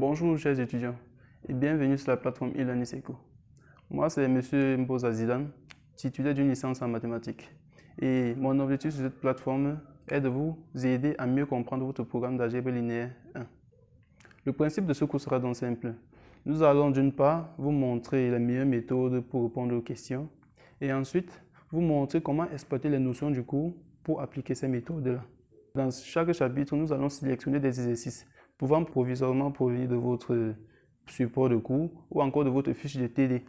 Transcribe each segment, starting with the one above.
Bonjour chers étudiants et bienvenue sur la plateforme e-learning Seco. Moi c'est M. Mboza Zidane, titulaire d'une licence en mathématiques. Et mon objectif sur cette plateforme est de vous aider à mieux comprendre votre programme d'algèbre linéaire 1. Le principe de ce cours sera donc simple. Nous allons d'une part vous montrer les meilleures méthodes pour répondre aux questions et ensuite vous montrer comment exploiter les notions du cours pour appliquer ces méthodes-là. Dans chaque chapitre, nous allons sélectionner des exercices pouvant provisoirement provenir de votre support de cours ou encore de votre fiche de TD.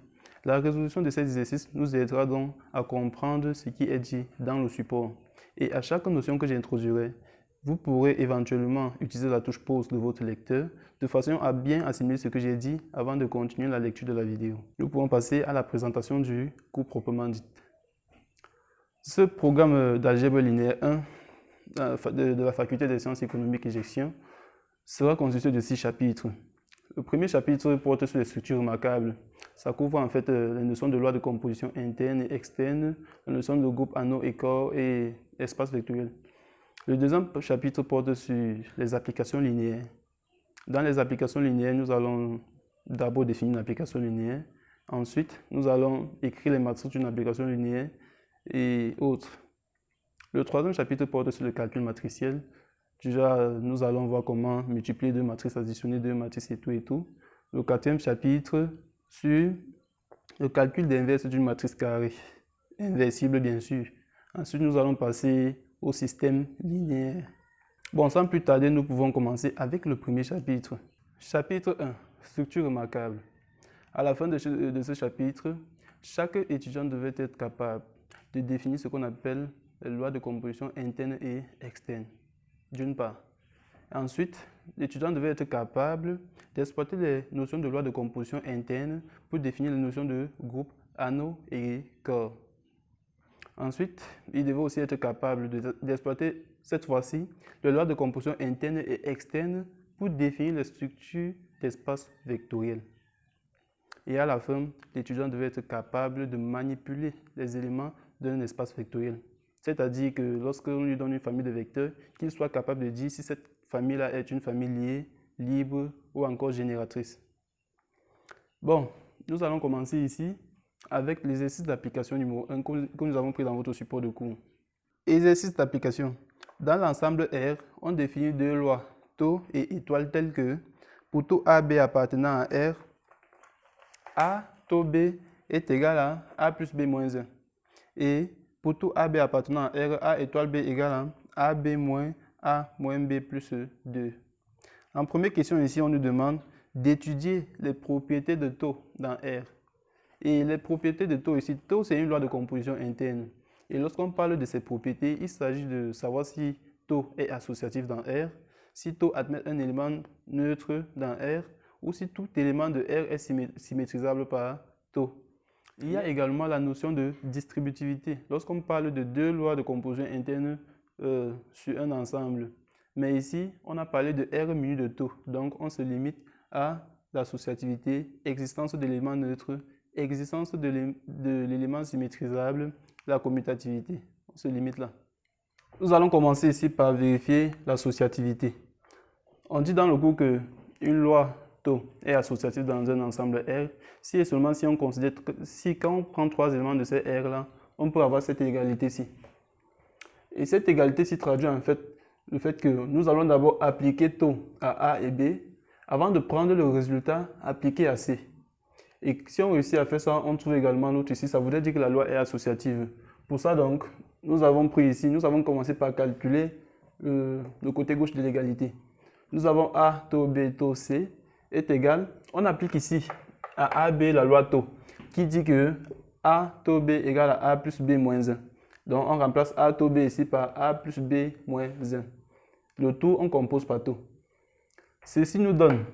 La résolution de ces exercices nous aidera donc à comprendre ce qui est dit dans le support. Et à chaque notion que j'introduirai, vous pourrez éventuellement utiliser la touche pause de votre lecteur de façon à bien assimiler ce que j'ai dit avant de continuer la lecture de la vidéo. Nous pourrons passer à la présentation du cours proprement dit. Ce programme d'algèbre linéaire 1 de la faculté des sciences économiques et gestion sera constitué de 6 chapitres. Le premier chapitre porte sur les structures remarquables. Ça couvre en fait les notions de loi de composition interne et externe, la notion de groupe anneau et corps et espace vectoriel. Le deuxième chapitre porte sur les applications linéaires. Dans les applications linéaires, nous allons d'abord définir une application linéaire. Ensuite, nous allons écrire les matrices d'une application linéaire et autres. Le troisième chapitre porte sur le calcul matriciel. Déjà, nous allons voir comment multiplier deux matrices, additionner deux matrices et tout. Le quatrième chapitre sur le calcul d'inverse d'une matrice carrée, inversible bien sûr. Ensuite, nous allons passer au système linéaire. Bon, sans plus tarder, nous pouvons commencer avec le premier chapitre. Chapitre 1, structure remarquable. À la fin de ce chapitre, chaque étudiant devait être capable de définir ce qu'on appelle les lois de composition interne et externe. D'une part. Ensuite, l'étudiant devait être capable d'exploiter les notions de loi de composition interne pour définir les notions de groupe, anneau et corps. Ensuite, il devait aussi être capable d'exploiter cette fois-ci les lois de composition interne et externe pour définir les structures d'espace vectoriel. Et à la fin, l'étudiant devait être capable de manipuler les éléments d'un espace vectoriel. C'est-à-dire que lorsqu'on lui donne une famille de vecteurs, qu'il soit capable de dire si cette famille-là est une famille liée, libre ou encore génératrice. Bon, nous allons commencer ici avec l'exercice d'application numéro 1 que nous avons pris dans votre support de cours. Exercice d'application. Dans l'ensemble R, on définit deux lois, taux et étoile, telles que pour taux AB appartenant à R, A taux B est égal à A plus B moins 1. Et pour tout AB appartenant à R, A étoile B égale à AB moins A moins B plus 2. En première question ici, on nous demande d'étudier les propriétés de taux dans R. Et les propriétés de taux ici, taux c'est une loi de composition interne. Et lorsqu'on parle de ces propriétés, il s'agit de savoir si taux est associatif dans R, si taux admet un élément neutre dans R, ou si tout élément de R est symétrisable par taux. Il y a également la notion de distributivité. Lorsqu'on parle de deux lois de composition interne sur un ensemble. Mais ici, on a parlé de R muni de taux. Donc, on se limite à l'associativité, existence d'éléments neutres, existence de l'élément symétrisable, la commutativité. On se limite là. Nous allons commencer ici par vérifier l'associativité. On dit dans le cours qu'une loi taux est associatif dans un ensemble R, si et seulement si on considère si quand on prend trois éléments de ces R là, on peut avoir cette égalité-ci. Et cette égalité-ci traduit en fait le fait que nous allons d'abord appliquer taux à A et B avant de prendre le résultat appliqué à C. Et si on réussit à faire ça, on trouve également l'autre ici, ça voudrait dire que la loi est associative. Pour ça donc, nous avons pris ici, nous avons commencé par calculer le côté gauche de l'égalité. Nous avons A taux B taux C est égal, on applique ici à AB la loi taux qui dit que A taux B égale à A plus B moins 1. Donc on remplace A taux B ici par A plus B moins 1. Le tout on compose par taux. Ceci nous donne,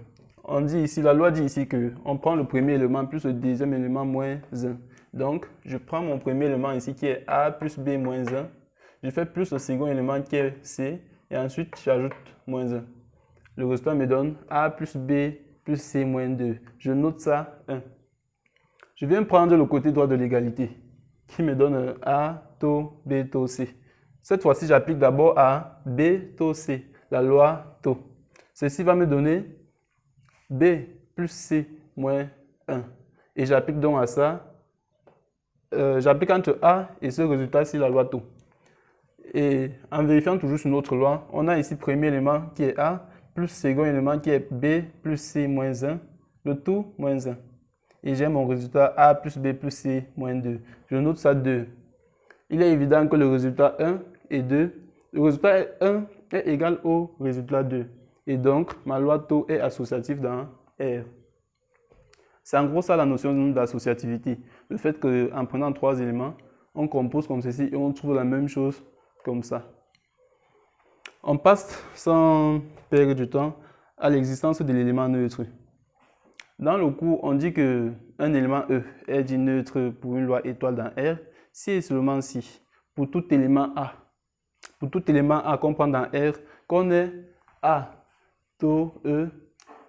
on dit ici, la loi dit ici que on prend le premier élément plus le deuxième élément moins 1. Donc je prends mon premier élément ici qui est A plus B moins 1. Je fais plus le second élément qui est C et ensuite j'ajoute moins 1. Le résultat me donne A plus B plus C moins 2. Je note ça 1. Je viens prendre le côté droit de l'égalité qui me donne A taux B taux C. Cette fois-ci, j'applique d'abord à B taux C, la loi taux. Ceci va me donner B plus C moins 1. Et j'applique donc à ça, j'applique entre A et ce résultat-ci la loi taux. Et en vérifiant toujours sur notre loi, on a ici premier élément qui est A, plus second élément qui est B plus C moins 1, le tout moins 1. Et j'ai mon résultat A plus B plus C moins 2. Je note ça 2. Il est évident que le résultat 1 et 2, le résultat 1 est égal au résultat 2. Et donc, ma loi taux est associative dans R. C'est en gros ça la notion d'associativité. Le fait qu'en prenant 3 éléments, on compose comme ceci et on trouve la même chose comme ça. On passe sans perdre du temps à l'existence de l'élément neutre. Dans le cours, on dit qu'un élément E est dit neutre pour une loi étoile dans R si et seulement si, pour tout élément A, qu'on prend dans R, qu'on ait A taux E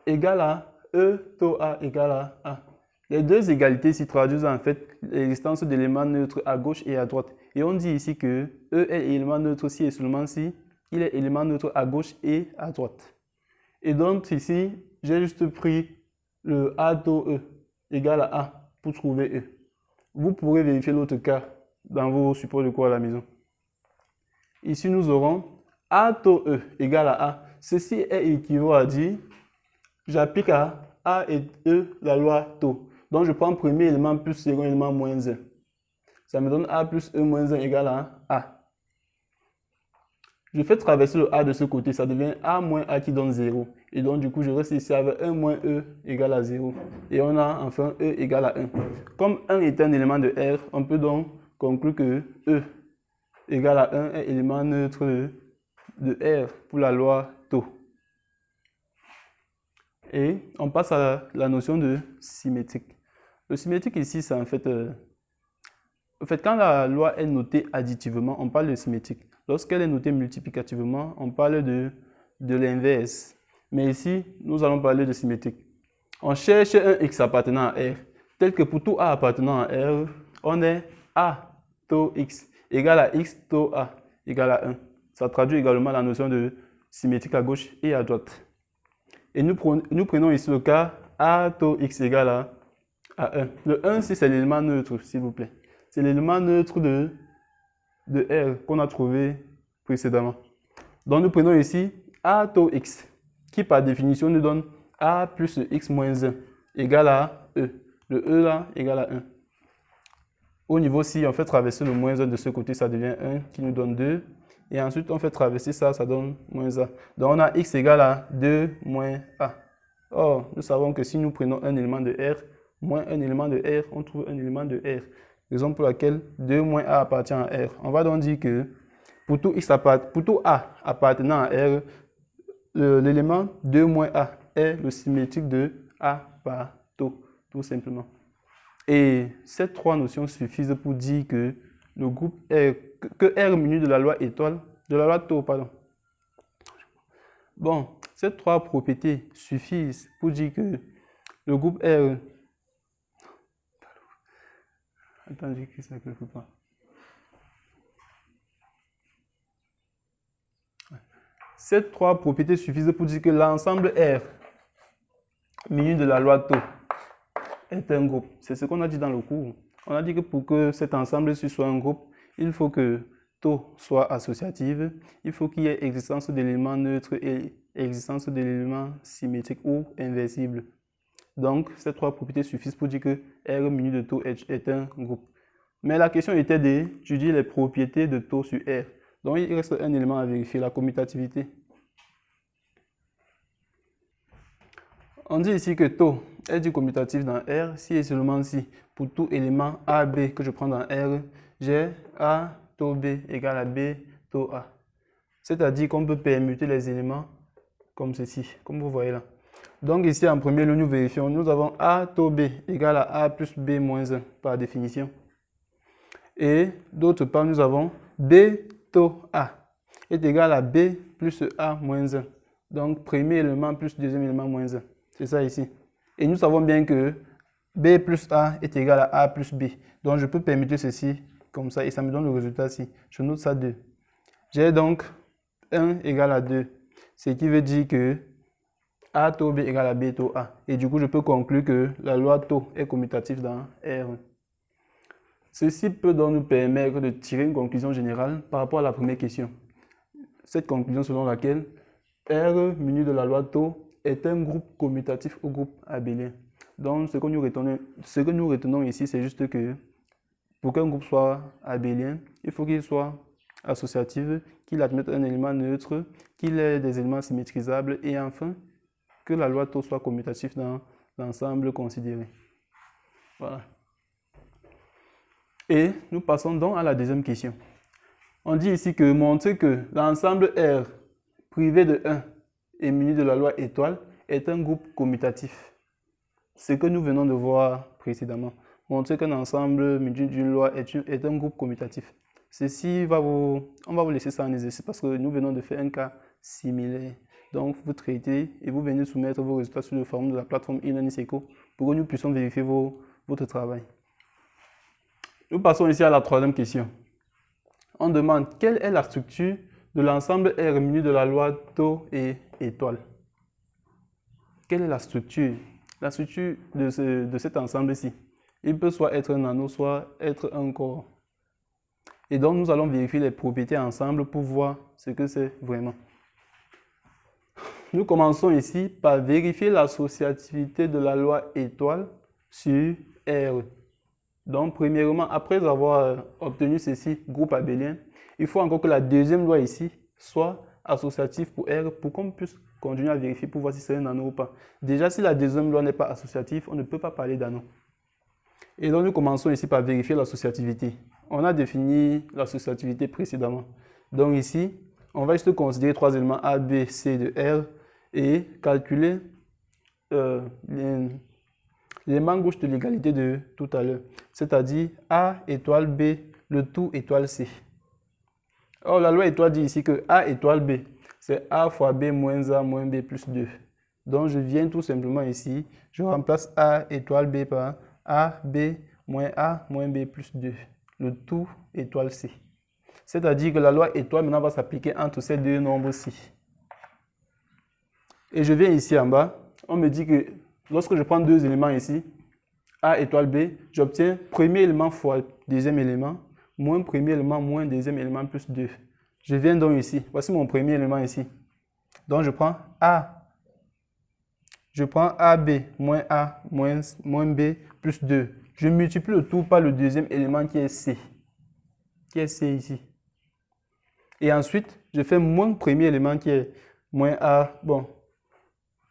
égale à E taux A égale à A. Les deux égalités s'y traduisent en fait l'existence d'éléments neutres à gauche et à droite. Et on dit ici que E est élément neutre si et seulement si il est élément neutre à gauche et à droite. Et donc ici, j'ai juste pris le A taux E égale à A pour trouver E. Vous pourrez vérifier l'autre cas dans vos supports de cours à la maison. Ici, nous aurons A taux E égale à A. Ceci est équivaut à dire, j'applique à A et E la loi taux. Donc, je prends premier élément plus second élément moins 1. Ça me donne A plus E moins 1 égale à A. Je fais traverser le A de ce côté, ça devient A moins A qui donne 0. Et donc, du coup, je reste ici avec 1 moins E égale à 0. Et on a enfin E égale à 1. Comme 1 est un élément de R, on peut donc conclure que E égale à 1 est élément neutre de R pour la loi taux. Et on passe à la notion de symétrique. Le symétrique ici, c'est en fait, quand la loi est notée additivement, on parle de symétrique. Lorsqu'elle est notée multiplicativement, on parle de l'inverse. Mais ici, nous allons parler de symétrique. On cherche un x appartenant à R, tel que pour tout A appartenant à R, on est A taux x égale à x taux A égale à 1. Ça traduit également la notion de symétrique à gauche et à droite. Et nous prenons ici le cas A taux x égale à 1. Le 1, c'est l'élément neutre, s'il vous plaît. C'est l'élément neutre de R qu'on a trouvé précédemment. Donc nous prenons ici A taux x, qui par définition nous donne A plus x moins 1 égale à E. Le E là égale à 1. Au niveau ci, on fait traverser le moins 1 de ce côté, ça devient 1 qui nous donne 2. Et ensuite, on fait traverser ça, ça donne moins A. Donc on a x égale à 2 moins A. Or, nous savons que si nous prenons un élément de R moins un élément de R, on trouve un élément de R. Raison pour laquelle 2 moins A appartient à R. On va donc dire que pour tout A appartenant à R, l'élément 2 moins A est le symétrique de A par taux, tout simplement. Et ces trois notions suffisent pour dire que le groupe R, que R muni de la loi étoile, de la loi taux, pardon. Bon, ces trois propriétés suffisent pour dire que le groupe R. Attends, j'écris ça quelque part. Ces trois propriétés suffisent pour dire que l'ensemble R muni de la loi taux est un groupe. C'est ce qu'on a dit dans le cours. On a dit que pour que cet ensemble soit un groupe, il faut que taux soit associative, il faut qu'il y ait existence d'éléments neutres et existence d'éléments symétriques ou inversibles. Donc, ces trois propriétés suffisent pour dire que R muni de taux est un groupe. Mais la question était d'étudier les propriétés de taux sur R. Donc, il reste un élément à vérifier, la commutativité. On dit ici que taux est du commutatif dans R si et seulement si, pour tout élément A, B que je prends dans R, j'ai A taux B égale à B taux A. C'est-à-dire qu'on peut permuter les éléments comme ceci, comme vous voyez là. Donc ici, en premier lieu, nous vérifions. Nous avons A taux B égale à A plus B moins 1 par définition. Et d'autre part, nous avons B taux A est égal à B plus A moins 1. Donc, premier élément plus deuxième élément moins 1. C'est ça ici. Et nous savons bien que B plus A est égal à A plus B. Donc, je peux permuter ceci comme ça et ça me donne le résultat ici. Je note ça 2. J'ai donc 1 égale à 2. Ce qui veut dire que A taux B égale à B taux A. Et du coup, je peux conclure que la loi taux est commutative dans R. Ceci peut donc nous permettre de tirer une conclusion générale par rapport à la première question. Cette conclusion selon laquelle R muni de la loi taux est un groupe commutatif au groupe abélien. Donc, ce que nous retenons ici, c'est juste que pour qu'un groupe soit abélien, il faut qu'il soit associatif, qu'il admette un élément neutre, qu'il ait des éléments symétrisables et enfin, que la loi taux soit commutative dans l'ensemble considéré. Voilà. Et nous passons donc à la deuxième question. On dit ici que montrer que l'ensemble R privé de 1 et muni de la loi étoile est un groupe commutatif. Ce que nous venons de voir précédemment. Montrer qu'un ensemble muni d'une loi est un groupe commutatif. Ceci on va vous laisser ça en exercice parce que nous venons de faire un cas similaire. Donc, vous traitez et vous venez soumettre vos résultats sur le forum de la plateforme e-learning-seco pour que nous puissions vérifier votre travail. Nous passons ici à la troisième question. On demande quelle est la structure de l'ensemble R muni de la loi taux et étoile. Quelle est la structure? La structure de cet ensemble-ci. Il peut soit être un anneau, soit être un corps. Et donc, nous allons vérifier les propriétés ensemble pour voir ce que c'est vraiment. Nous commençons ici par vérifier l'associativité de la loi étoile sur R. Donc, premièrement, après avoir obtenu ceci, groupe abélien, il faut encore que la deuxième loi ici soit associative pour R pour qu'on puisse continuer à vérifier pour voir si c'est un anneau ou pas. Déjà, si la deuxième loi n'est pas associative, on ne peut pas parler d'anneau. Et donc, nous commençons ici par vérifier l'associativité. On a défini l'associativité précédemment. Donc ici, on va juste considérer trois éléments A, B, C de R et calculer l'élément gauche de l'égalité de tout à l'heure, c'est-à-dire A étoile B, le tout étoile C. Or, la loi étoile dit ici que A étoile B, c'est A fois B moins A moins B plus 2. Donc, je viens tout simplement ici, je remplace A étoile B par A, B moins A moins B plus 2, le tout étoile C. C'est-à-dire que la loi étoile maintenant va s'appliquer entre ces deux nombres-ci. Et je viens ici en bas, on me dit que lorsque je prends deux éléments ici, A étoile B, j'obtiens premier élément fois deuxième élément, moins premier élément moins deuxième élément plus 2. Je viens donc ici, voici mon premier élément ici. Donc je prends AB moins A moins B plus 2. Je multiplie le tout par le deuxième élément qui est C ici. Et ensuite, je fais moins premier élément qui est moins A. Bon,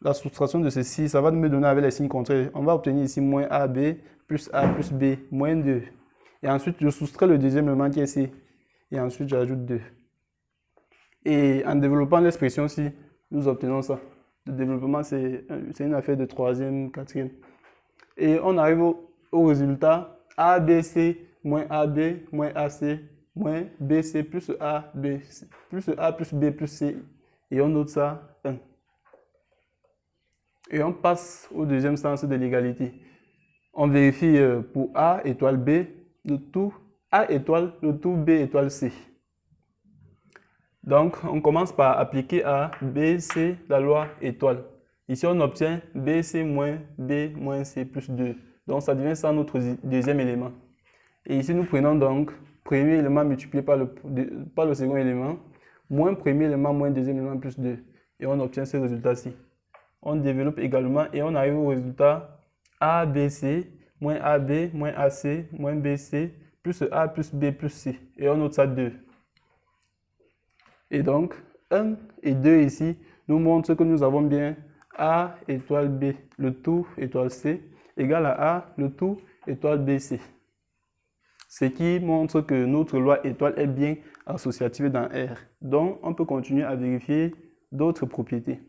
la soustraction de ceci, ça va me donner avec les signes contraires. On va obtenir ici moins AB plus A plus B moins 2. Et ensuite, je soustrais le deuxième élément qui est C. Et ensuite, j'ajoute 2. Et en développant l'expression-ci, nous obtenons ça. Le développement, c'est une affaire de troisième, quatrième. Et on arrive au résultat ABC moins AB moins AC moins BC plus AB plus A plus B plus C. Et on note ça 1. Et on passe au deuxième sens de l'égalité. On vérifie pour A étoile B, le tout A étoile, le tout B étoile C. Donc, on commence par appliquer à BC la loi étoile. Ici, on obtient BC moins B moins C plus 2. Donc, ça devient ça notre deuxième élément. Et ici, nous prenons donc premier élément multiplié par le second élément, moins premier élément moins deuxième élément plus 2. Et on obtient ce résultat-ci. On développe également et on arrive au résultat ABC moins AB moins AC moins BC plus A plus B plus C. Et on note ça 2. Et donc, 1 et 2 ici nous montrent que nous avons bien A étoile B, le tout étoile C, égale à A, le tout étoile BC. Ce qui montre que notre loi étoile est bien associative dans R. Donc, on peut continuer à vérifier d'autres propriétés.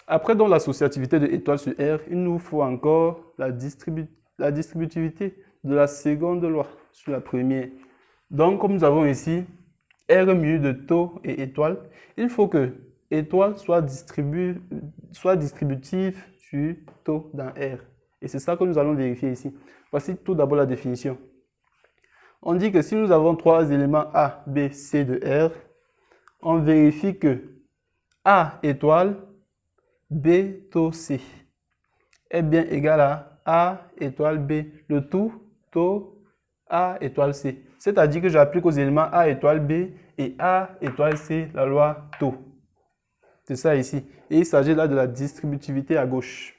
Après donc l'associativité de étoile sur R, il nous faut encore la distributivité de la seconde loi sur la première. Donc, comme nous avons ici R mu de taux et étoile, il faut que étoile soit distributive sur taux dans R. Et c'est ça que nous allons vérifier ici. Voici tout d'abord la définition. On dit que si nous avons trois éléments A, B, C de R, on vérifie que A étoile B taux C est bien égal à A étoile B, le tout taux A étoile C. C'est-à-dire que j'applique aux éléments A étoile B et A étoile C la loi taux. C'est ça ici. Et il s'agit là de la distributivité à gauche.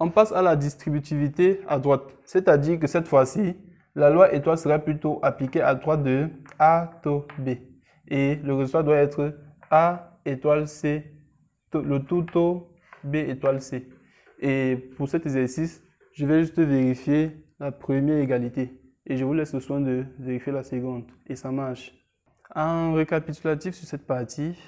On passe à la distributivité à droite. C'est-à-dire que cette fois-ci, la loi étoile sera plutôt appliquée à droite de A taux B. Et le résultat doit être A étoile C, le tout taux B étoile C. Et pour cet exercice, je vais juste vérifier la première égalité. Et je vous laisse le soin de vérifier la seconde. Et ça marche. En récapitulatif sur cette partie,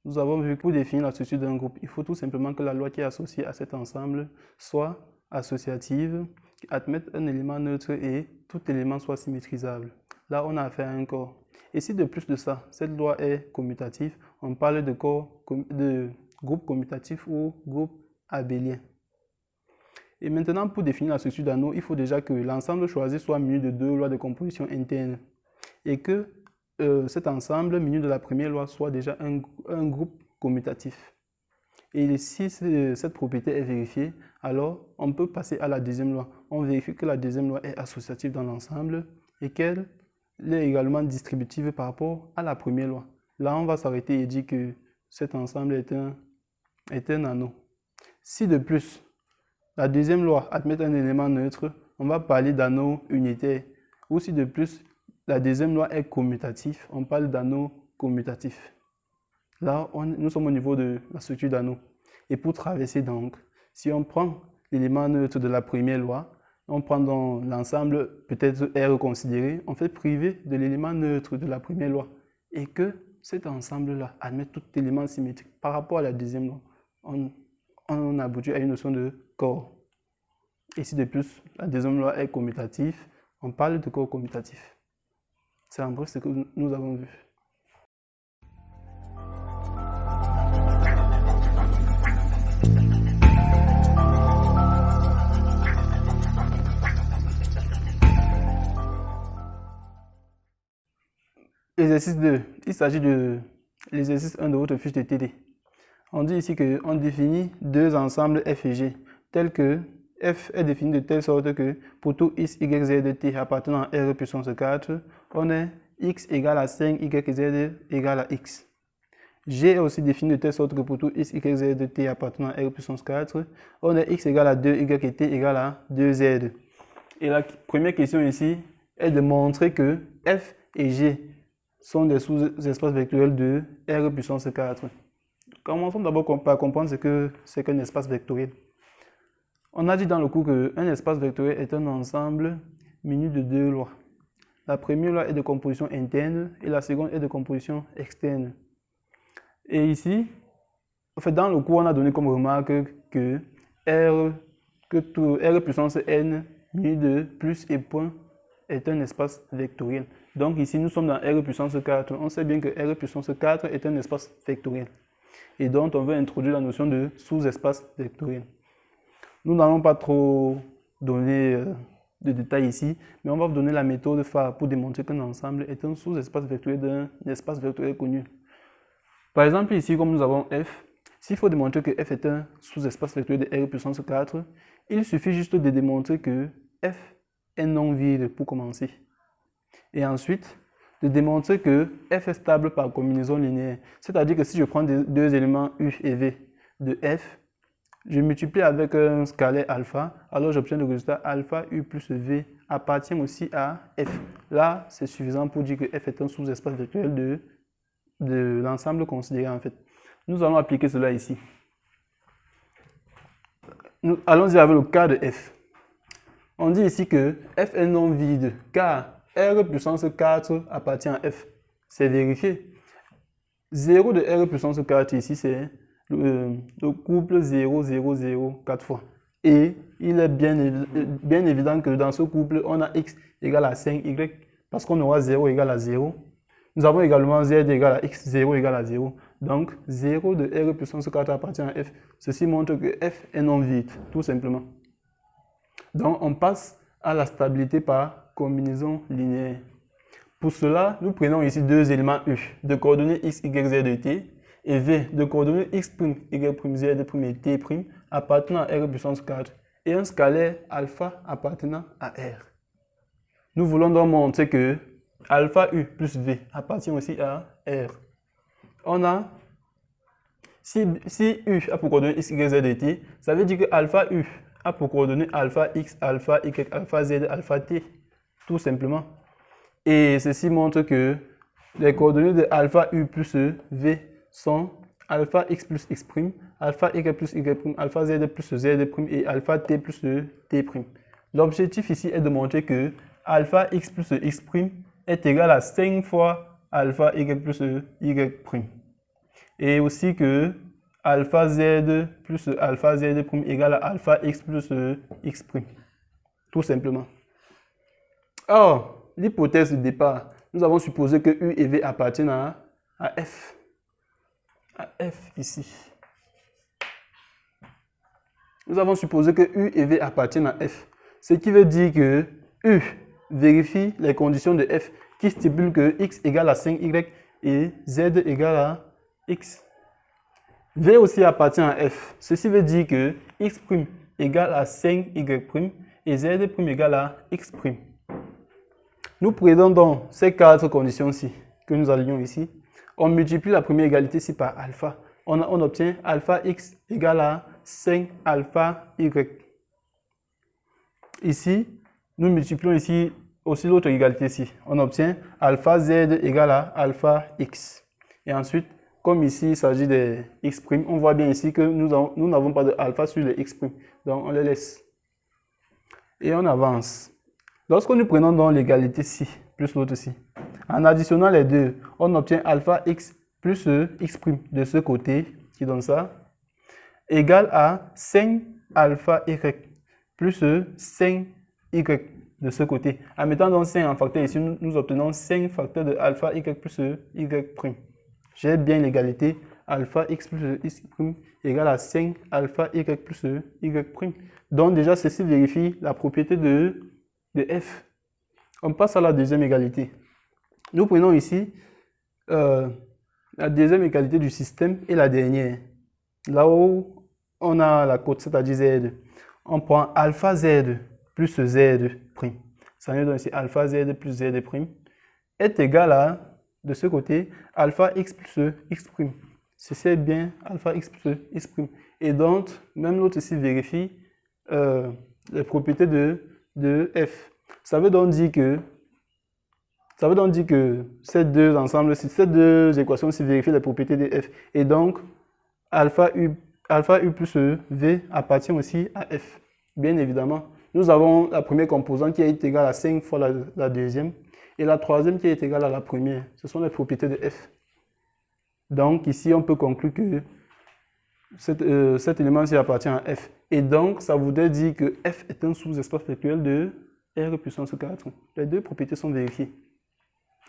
nous avons vu que pour définir la structure d'un groupe, il faut tout simplement que la loi qui est associée à cet ensemble soit associative, admette un élément neutre et tout élément soit symétrisable. Là, on a affaire à un corps. Et si de plus de ça, cette loi est commutative, on parle de groupe commutatif ou groupe abélien. Et maintenant, pour définir la structure d'anneau, il faut déjà que l'ensemble choisi soit muni de deux lois de composition interne et que cet ensemble muni de la première loi soit déjà un groupe commutatif. Et si cette propriété est vérifiée, alors on peut passer à la deuxième loi. On vérifie que la deuxième loi est associative dans l'ensemble et qu'elle est également distributive par rapport à la première loi. Là, on va s'arrêter et dire que cet ensemble est un anneau. Si de plus, la deuxième loi admet un élément neutre, on va parler d'anneau unitaire. Ou si de plus, la deuxième loi est commutatif, on parle d'anneau commutatif. Là, nous sommes au niveau de la structure d'anneau. Et pour traverser donc, si on prend l'élément neutre de la première loi, on prend donc l'ensemble peut-être R considéré, on fait privé de l'élément neutre de la première loi. Et que cet ensemble-là admet tout élément symétrique par rapport à la deuxième loi. On aboutit à une notion de corps. Et si de plus, la deuxième loi est commutative, on parle de corps commutatif. C'est en bref ce que nous avons vu. Exercice 2. Il s'agit de l'exercice 1 de votre fiche de TD. On dit ici qu'on définit deux ensembles F et G, tels que F est défini de telle sorte que pour tout x, y, z de t appartenant à R puissance 4, on est x égale à 5, y, z égale à x. G est aussi défini de telle sorte que pour tout x, y, z de t appartenant à R puissance 4, on est x égale à 2, y et t égale à 2z. Et la première question ici est de montrer que F et G sont des sous-espaces vectoriels de R puissance 4. Commençons d'abord par comprendre ce que c'est qu'un espace vectoriel. On a dit dans le cours qu'un espace vectoriel est un ensemble muni de deux lois. La première loi est de composition interne et la seconde est de composition externe. Et ici, en fait, dans le cours, on a donné comme remarque que R puissance n muni de plus et point est un espace vectoriel. Donc ici, nous sommes dans R puissance 4. On sait bien que R puissance 4 est un espace vectoriel. Et donc, on veut introduire la notion de sous-espace vectoriel. Nous n'allons pas trop donner de détails ici, mais on va vous donner la méthode phare pour démontrer qu'un ensemble est un sous-espace vectoriel d'un espace vectoriel connu. Par exemple, ici, comme nous avons F, s'il faut démontrer que F est un sous-espace vectoriel de R puissance 4, il suffit juste de démontrer que F est non vide pour commencer. Et ensuite, de démontrer que F est stable par combinaison linéaire. C'est-à-dire que si je prends deux éléments U et V de F, je multiplie avec un scalaire alpha, alors j'obtiens le résultat alpha U plus V appartient aussi à F. Là, c'est suffisant pour dire que F est un sous-espace vectoriel de l'ensemble considéré en fait. Nous allons appliquer cela ici. Allons-y avec le cas de F. On dit ici que F est non vide car R puissance 4 appartient à F. C'est vérifié. 0 de R puissance 4 ici, c'est le couple 0, 0, 0, 4 fois. Et il est bien évident que dans ce couple, on a x égale à 5y parce qu'on aura 0 égale à 0. Nous avons également z égale à x, 0 égale à 0. Donc 0 de R puissance 4 appartient à F. Ceci montre que F est non vide, tout simplement. Donc on passe à la stabilité par combinaison linéaire. Pour cela, nous prenons ici deux éléments U de coordonnées x, y, z de t et V de coordonnées x', y', z' et t' appartenant à R puissance 4 et un scalaire alpha appartenant à R. Nous voulons donc montrer que alpha U plus V appartient aussi à R. On a, si U a pour coordonnées x, y, z et t, ça veut dire que alpha U a pour coordonnées alpha x, alpha y, alpha z, alpha t, tout simplement. Et ceci montre que les coordonnées de alpha U plus V sont alpha x plus x', alpha y plus y', alpha z plus z' et alpha t plus t'. L'objectif ici est de montrer que alpha x plus x' est égal à 5 fois alpha y plus y'. Et aussi que alpha z plus alpha z' égale à alpha x plus x'. Tout simplement. Or, l'hypothèse de départ, nous avons supposé que U et V appartiennent à F. À F ici. Nous avons supposé que U et V appartiennent à F. Ce qui veut dire que U vérifie les conditions de F qui stipulent que x égale à 5y et z égale à x. V aussi appartient à F. Ceci veut dire que x' égale à 5y' et z' égale à x'. Nous prenons donc ces 4 conditions-ci que nous alignons ici. On multiplie la première égalité-ci par alpha. On obtient alpha x égale à 5 alpha y. Ici, nous multiplions ici aussi l'autre égalité-ci. On obtient alpha z égale à alpha x. Et ensuite, comme ici il s'agit des x', on voit bien ici que nous n'avons pas de alpha sur les x'. Donc on les laisse. Et on avance. Lorsque nous prenons donc l'égalité-ci plus l'autre-ci, en additionnant les deux, on obtient alpha x plus x' de ce côté, qui donne ça, égale à 5 alpha y plus 5y de ce côté. En mettant donc 5 en facteur ici, nous obtenons 5 facteurs de alpha y plus y'. J'ai bien l'égalité alpha x plus x' égale à 5 alpha y plus y'. Donc déjà, ceci vérifie la propriété de f. On passe à la deuxième égalité. Nous prenons ici la deuxième égalité du système et la dernière. Là où on a la cote, c'est-à-dire z, on prend alpha z plus z'. Ça nous donne ici alpha z plus z' est égal à, de ce côté, alpha x plus x'. Ceci est bien alpha x plus x'. Et donc, même l'autre ici vérifie les propriétés de f. Ça veut donc dire que ces deux ensembles, ces deux équations-ci vérifient les propriétés de f. Et donc, alpha u plus v appartient aussi à f. Bien évidemment, nous avons la première composante qui est égale à 5 fois la deuxième et la troisième qui est égale à la première. Ce sont les propriétés de f. Donc ici, on peut conclure que cet élément-ci appartient à f. Et donc, ça voudrait dire que f est un sous-espace vectoriel de R puissance 4. Les deux propriétés sont vérifiées.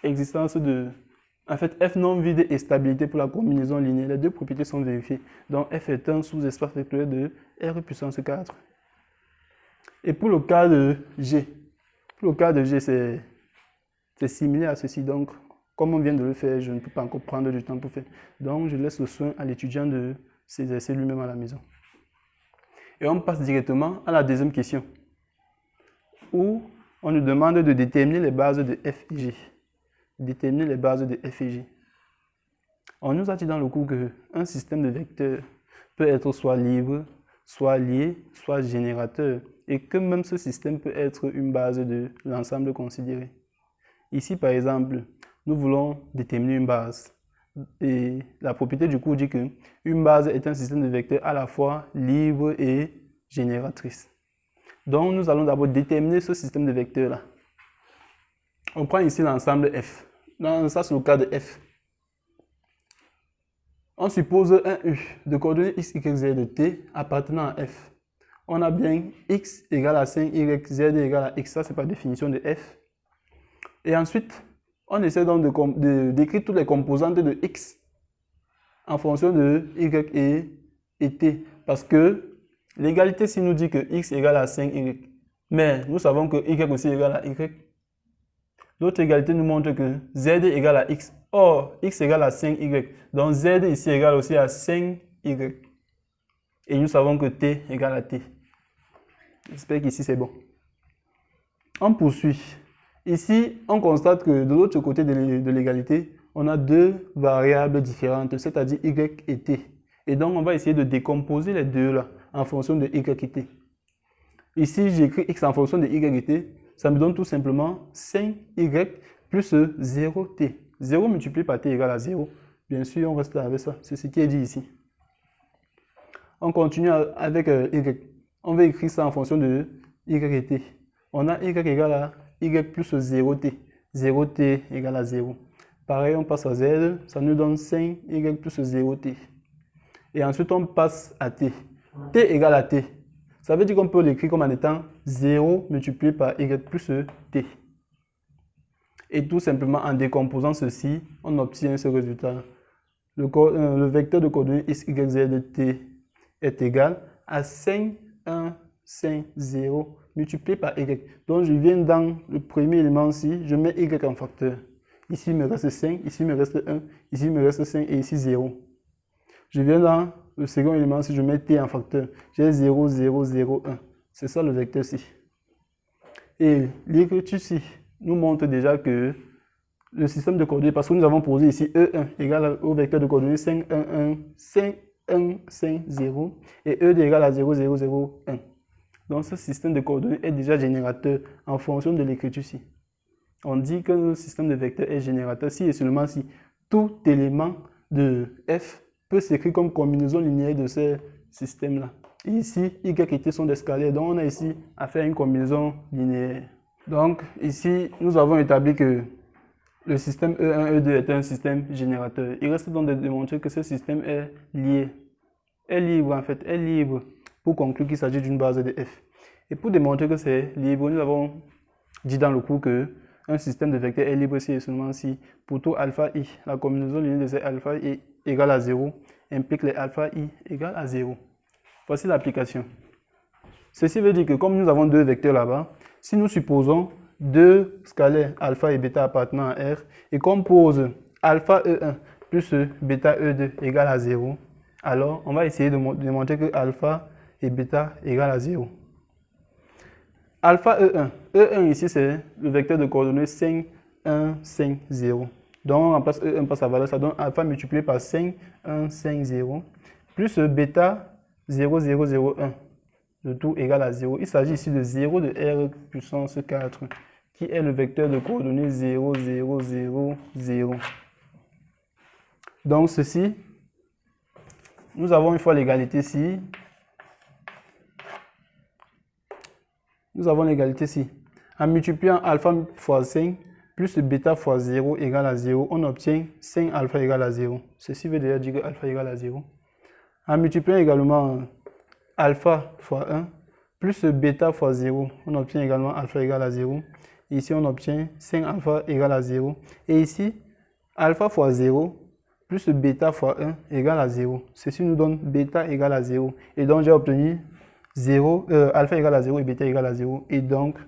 Existence de... En fait, f non vide et stabilité pour la combinaison linéaire, les deux propriétés sont vérifiées. Donc, f est un sous-espace vectoriel de R puissance 4. Et pour le cas de G, c'est similaire à ceci. Donc, comme on vient de le faire, je ne peux pas encore prendre du temps pour faire. Donc, je laisse le soin à l'étudiant de s'exercer lui-même à la maison. Et on passe directement à la deuxième question, où on nous demande de déterminer les bases de f et g. Déterminer les bases de f et g. On nous a dit dans le cours qu'un système de vecteurs peut être soit libre, soit lié, soit générateur, et que même ce système peut être une base de l'ensemble considéré. Ici, par exemple, nous voulons déterminer une base. Et la propriété du cours dit qu'une base est un système de vecteurs à la fois libre et génératrice. Donc, nous allons d'abord déterminer ce système de vecteurs-là. On prend ici l'ensemble F. Ça, c'est le cas de F. On suppose un U de coordonnées x, y, z de t appartenant à F. On a bien x égale à 5, y, z égale à x. Ça, c'est par définition de F. Et ensuite, on essaie donc d'écrire toutes les composantes de x en fonction de y et t. Parce que l'égalité ici nous dit que x égale à 5y. Mais nous savons que y aussi égale à y. L'autre égalité nous montre que z égale à x. Or, x égale à 5y. Donc, z ici égale aussi à 5y. Et nous savons que t égale à t. J'espère qu'ici c'est bon. On poursuit. Ici, on constate que de l'autre côté de l'égalité, on a deux variables différentes, c'est-à-dire y et t. Et donc, on va essayer de décomposer les deux là en fonction de y et t. Ici, j'écris x en fonction de y et t. Ça me donne tout simplement 5y plus 0t. 0 multiplié par t égale à 0. Bien sûr, on reste avec ça. C'est ce qui est dit ici. On continue avec y. On va écrire ça en fonction de y et t. On a y égale à y plus 0t. 0t égale à 0. Pareil, on passe à z. Ça nous donne 5y plus 0t. Et ensuite, on passe à t. T égale à t. Ça veut dire qu'on peut l'écrire comme en étant 0 multiplié par y plus t. Et tout simplement, en décomposant ceci, on obtient ce résultat. Le vecteur de coordonnées x, y, z de t est égal à 5, 1, 5, 0 multiplié par y. Donc, je viens dans le premier élément-ci, je mets y en facteur. Ici, il me reste 5, ici, il me reste 1, ici, il me reste 5 et ici 0. Je viens dans le second élément, si je mets t en facteur, j'ai 0, 0, 0, 1. C'est ça le vecteur ci. Et l'écriture ci nous montre déjà que le système de coordonnées, parce que nous avons posé ici E1 égale au vecteur de coordonnées 5, 1, 1, 5, 1, 5, 0 et E2 égale à 0, 0, 0, 1. Donc ce système de coordonnées est déjà générateur en fonction de l'écriture ci. On dit que le système de vecteurs est générateur si et seulement si tout élément de f peut s'écrire comme combinaison linéaire de ces systèmes-là. Ici, y et t sont des scalaires, donc on a ici à faire une combinaison linéaire. Donc ici, nous avons établi que le système E1, E2 est un système générateur. Il reste donc de démontrer que ce système est lié. Est libre en fait, est libre pour conclure qu'il s'agit d'une base de f. Et pour démontrer que c'est libre, nous avons dit dans le cours que un système de vecteurs est libre si et seulement si pour tout alpha i, la combinaison linéaire de ces alpha i égale à 0 implique les alpha i égale à 0. Voici l'application. Ceci veut dire que comme nous avons deux vecteurs là-bas, si nous supposons deux scalaires alpha et bêta appartenant à R et qu'on pose alpha E1 plus bêta E2 égale à 0, alors on va essayer de démontrer que alpha et bêta égale à 0. Alpha E1. E1 ici c'est le vecteur de coordonnées 5, 1, 5, 0. Donc on remplace E1 par sa valeur, ça donne alpha multiplié par 5, 1, 5, 0 plus bêta 0, 0, 0, 1. Le tout égale à 0. Il s'agit ici de 0 de R puissance 4 qui est le vecteur de coordonnées 0, 0, 0, 0. Donc ceci, nous avons une fois l'égalité ici. Nous avons l'égalité ici. En multipliant alpha fois 5 plus bêta fois 0 égale à 0, on obtient 5 alpha égale à 0. Ceci veut déjà dire que alpha égale à 0. En multipliant également alpha fois 1 plus bêta fois 0, on obtient également alpha égale à 0. Ici, on obtient 5 alpha égale à 0. Et ici, alpha fois 0 plus bêta fois 1 égale à 0. Ceci nous donne bêta égale à 0. Et donc, j'ai obtenu alpha égale à 0 et bêta égale à 0. Et donc,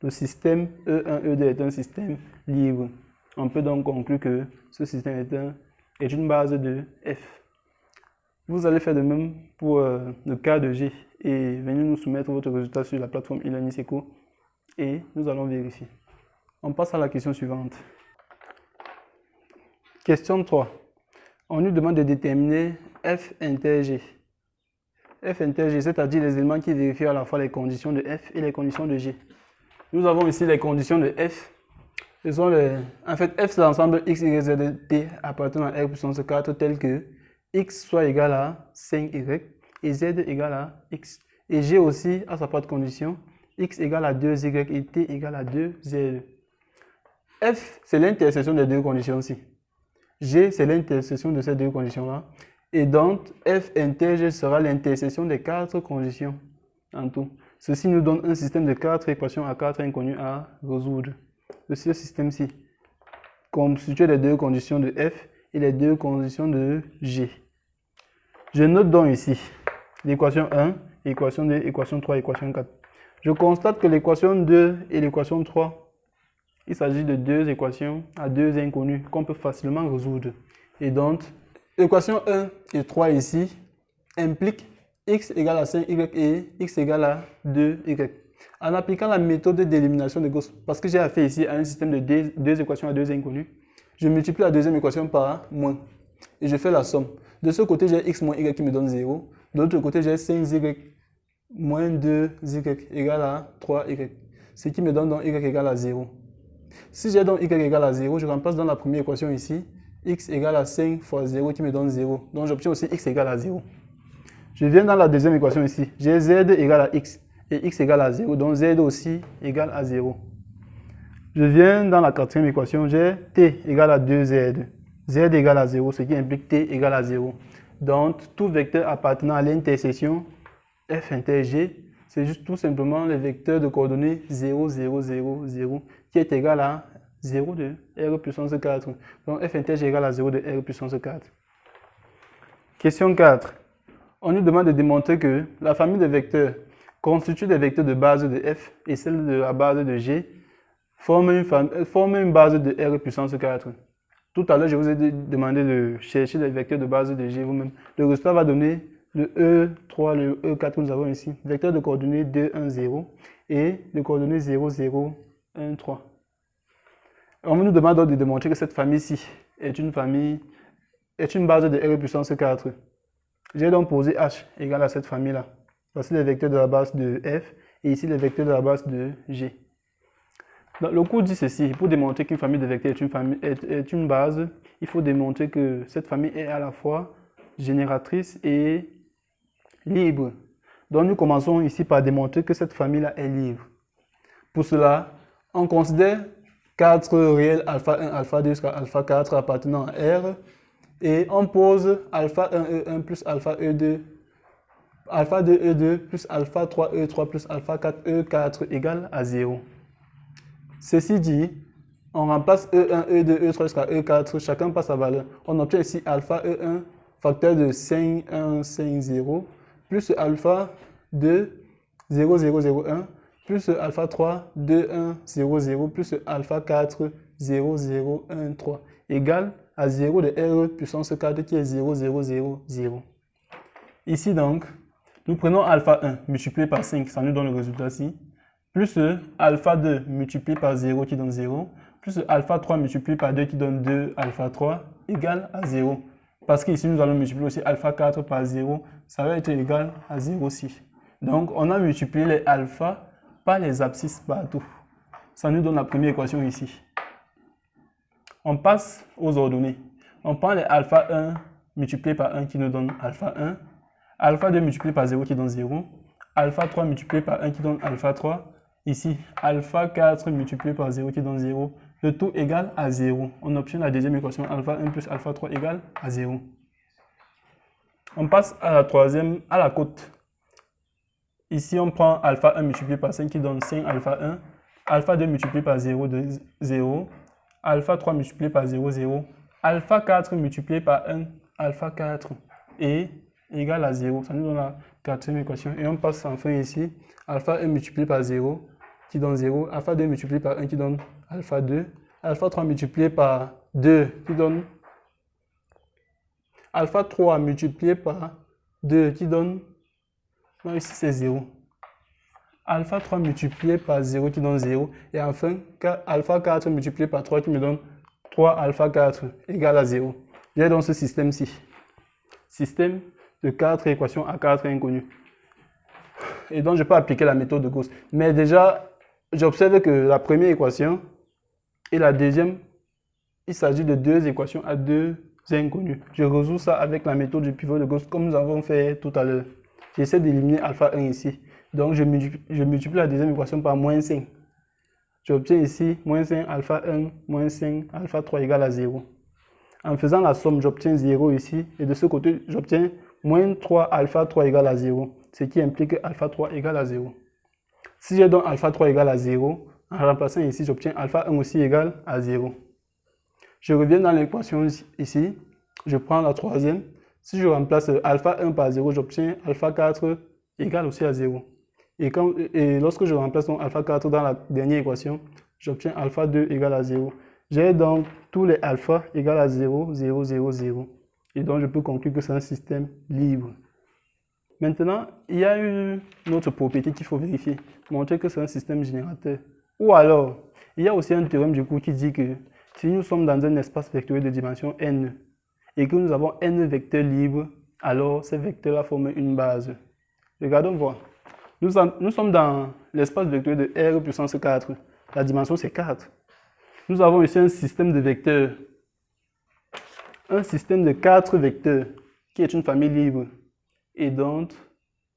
le système E1, E2 est un système libre. On peut donc conclure que ce système est une base de F. Vous allez faire de même pour le cas de G et venez nous soumettre votre résultat sur la plateforme e-learning-seco et nous allons vérifier. On passe à la question suivante. Question 3. On nous demande de déterminer F inter G. F inter G, c'est-à-dire les éléments qui vérifient à la fois les conditions de F et les conditions de G. Nous avons ici les conditions de F. Ce sont en fait, F c'est l'ensemble x, y, z, t appartenant à R puissance 4 tel que x soit égal à 5y et z égal à x. Et G aussi a sa propre condition, x égale à 2y et t égale à 2z. F, c'est l'intersection des deux conditions-ci. G, c'est l'intersection de ces deux conditions-là. Et donc, F inter G sera l'intersection des 4 conditions en tout. Ceci nous donne un système de 4 équations à 4 inconnues à résoudre. De ce système-ci, constitué des deux conditions de F et les deux conditions de G. Je note donc ici l'équation 1, équation 2, équation 3, équation 4. Je constate que l'équation 2 et l'équation 3 Il s'agit de deux équations à deux inconnus qu'on peut facilement résoudre. Et donc, l'équation 1 et 3 ici impliquent x égale à 5y et x égale à 2y. En appliquant la méthode d'élimination de Gauss, parce que j'ai affaire ici à un système de deux équations à deux inconnus, je multiplie la deuxième équation par moins et je fais la somme. De ce côté, j'ai x moins y qui me donne 0. De l'autre côté, j'ai 5y moins 2y égale à 3y, ce qui me donne donc y égale à 0. Si j'ai donc y égale à 0, je remplace dans la première équation ici, x égale à 5 fois 0 qui me donne 0. Donc j'obtiens aussi x égale à 0. Je viens dans la deuxième équation ici, j'ai z égale à x et x égale à 0, donc z aussi égale à 0. Je viens dans la quatrième équation, j'ai t égale à 2z, z égale à 0, ce qui implique t égale à 0. Donc tout vecteur appartenant à l'intersection f inter g, c'est juste tout simplement le vecteur de coordonnées 0, 0, 0, 0 qui est égal à 0 de r puissance 4. Donc f inter g égale à 0 de r puissance 4. Question 4. On nous demande de démontrer que la famille de vecteurs constituée des vecteurs de base de f et celle de la base de g forment une base de r puissance 4. Tout à l'heure, je vous ai demandé de chercher les vecteurs de base de g vous-même. Le résultat va donner le E3, le E4 que nous avons ici, vecteur de coordonnées 2, 1, 0 et de coordonnées 0, 0, 1, 3. On nous demande donc de démontrer que cette famille-ci est une base de R puissance 4. J'ai donc posé H égale à cette famille-là. Voici les vecteurs de la base de F et ici les vecteurs de la base de G. Donc, le cours dit ceci, pour démontrer qu'une famille de vecteurs est une base, il faut démontrer que cette famille est à la fois génératrice et libre. Donc nous commençons ici par démontrer que cette famille-là est libre. Pour cela, on considère 4 réels alpha 1, alpha 2 jusqu'à alpha 4 appartenant à R et on pose alpha 1 E1 plus alpha E2, alpha 2 E2 plus alpha 3 E3 plus alpha 4 E4 égale à 0. Ceci dit, on remplace E1, E2, E3 jusqu'à E4, chacun par sa valeur. On obtient ici alpha E1 facteur de 5, 1, 5, 0 plus alpha 2, 0, 0, 0, 1 plus alpha 3, 2, 1, 0, 0 plus alpha 4, 0, 0, 1, 3 égale à 0 de R puissance 4 qui est 0, 0, 0, 0. Ici donc, nous prenons alpha 1 multiplié par 5, ça nous donne le résultat ici, plus alpha 2 multiplié par 0 qui donne 0, plus alpha 3 multiplié par 2 qui donne 2 alpha 3 égale à 0. Parce qu'ici nous allons multiplier aussi alpha 4 par 0, ça va être égal à 0 aussi. Donc on a multiplié les alpha par les abscisses partout. Ça nous donne la première équation ici. On passe aux ordonnées. On prend les alpha 1 multiplié par 1 qui nous donne alpha 1, alpha 2 multiplié par 0 qui donne 0, alpha 3 multiplié par 1 qui donne alpha 3, ici alpha 4 multiplié par 0 qui donne 0, le tout égale à 0. On obtient la deuxième équation, alpha 1 plus alpha 3 égale à 0. On passe à la troisième, à la côte. Ici, on prend alpha 1 multiplié par 5 qui donne 5 alpha 1, alpha 2 multiplié par 0 de 0, alpha 3 multiplié par 0, 0, alpha 4 multiplié par 1, alpha 4 et égale à 0. Ça nous donne la quatrième équation. Et on passe enfin ici, alpha 1 multiplié par 0 qui donne 0, alpha 2 multiplié par 1 qui donne alpha 2, alpha 3 multiplié par 2 qui donne alpha 3 multiplié par 2 qui donne, non ici c'est 0, alpha 3 multiplié par 0 qui donne 0 et enfin alpha 4 multiplié par 3 qui me donne 3 alpha 4 égale à 0. J'ai donc ce système-ci, système de 4 équations à 4 inconnues. Et donc je peux appliquer la méthode de Gauss. Mais déjà, j'observe que la première équation et la deuxième, il s'agit de deux équations à deux inconnus. Je résous ça avec la méthode du pivot de Gauss comme nous avons fait tout à l'heure. J'essaie d'éliminer alpha 1 ici. Donc je multiplie la deuxième équation par moins 5. J'obtiens ici moins 5 alpha 1 moins 5 alpha 3 égale à 0. En faisant la somme, j'obtiens 0 ici. Et de ce côté, j'obtiens moins 3 alpha 3 égale à 0. Ce qui implique alpha 3 égale à 0. Si j'ai donc alpha 3 égale à 0, en remplaçant ici, j'obtiens alpha 1 aussi égale à 0. Je reviens dans l'équation ici. Je prends la troisième. Si je remplace alpha 1 par 0, j'obtiens alpha 4 égale aussi à 0. Et lorsque je remplace donc alpha 4 dans la dernière équation, j'obtiens alpha 2 égale à 0. J'ai donc tous les alpha égale à 0, 0, 0, 0. Et donc, je peux conclure que c'est un système libre. Maintenant, il y a une autre propriété qu'il faut vérifier, montrer que c'est un système générateur. Ou alors, il y a aussi un théorème du coup qui dit que si nous sommes dans un espace vectoriel de dimension n et que nous avons n vecteurs libres, alors ces vecteurs-là forment une base. Regardons voir. Nous sommes dans l'espace vectoriel de R puissance 4. La dimension c'est 4. Nous avons ici un système de vecteurs. Un système de 4 vecteurs qui est une famille libre. Et donc,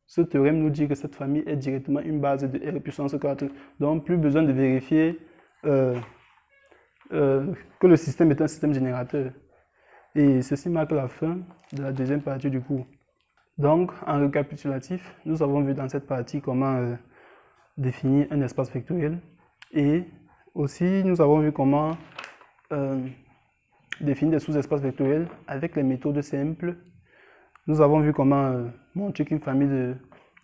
ce théorème nous dit que cette famille est directement une base de R puissance 4. Donc, plus besoin de vérifier que le système est un système générateur. Et ceci marque la fin de la deuxième partie du cours. Donc, en récapitulatif, nous avons vu dans cette partie comment définir un espace vectoriel. Et aussi, nous avons vu comment définir des sous-espaces vectoriels avec les méthodes simples. Nous avons vu comment montrer qu'une famille de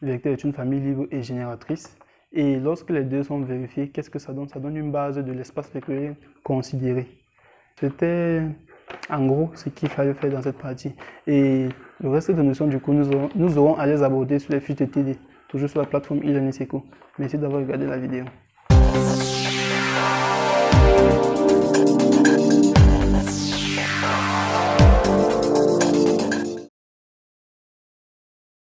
vecteurs est une famille libre et génératrice. Et lorsque les deux sont vérifiés, qu'est-ce que ça donne? Ça donne une base de l'espace vectoriel considéré. C'était en gros ce qu'il fallait faire dans cette partie. Et le reste des notions du coup, nous aurons à les aborder sur les fiches de TD, toujours sur la plateforme e-learning Seco. Merci d'avoir regardé la vidéo.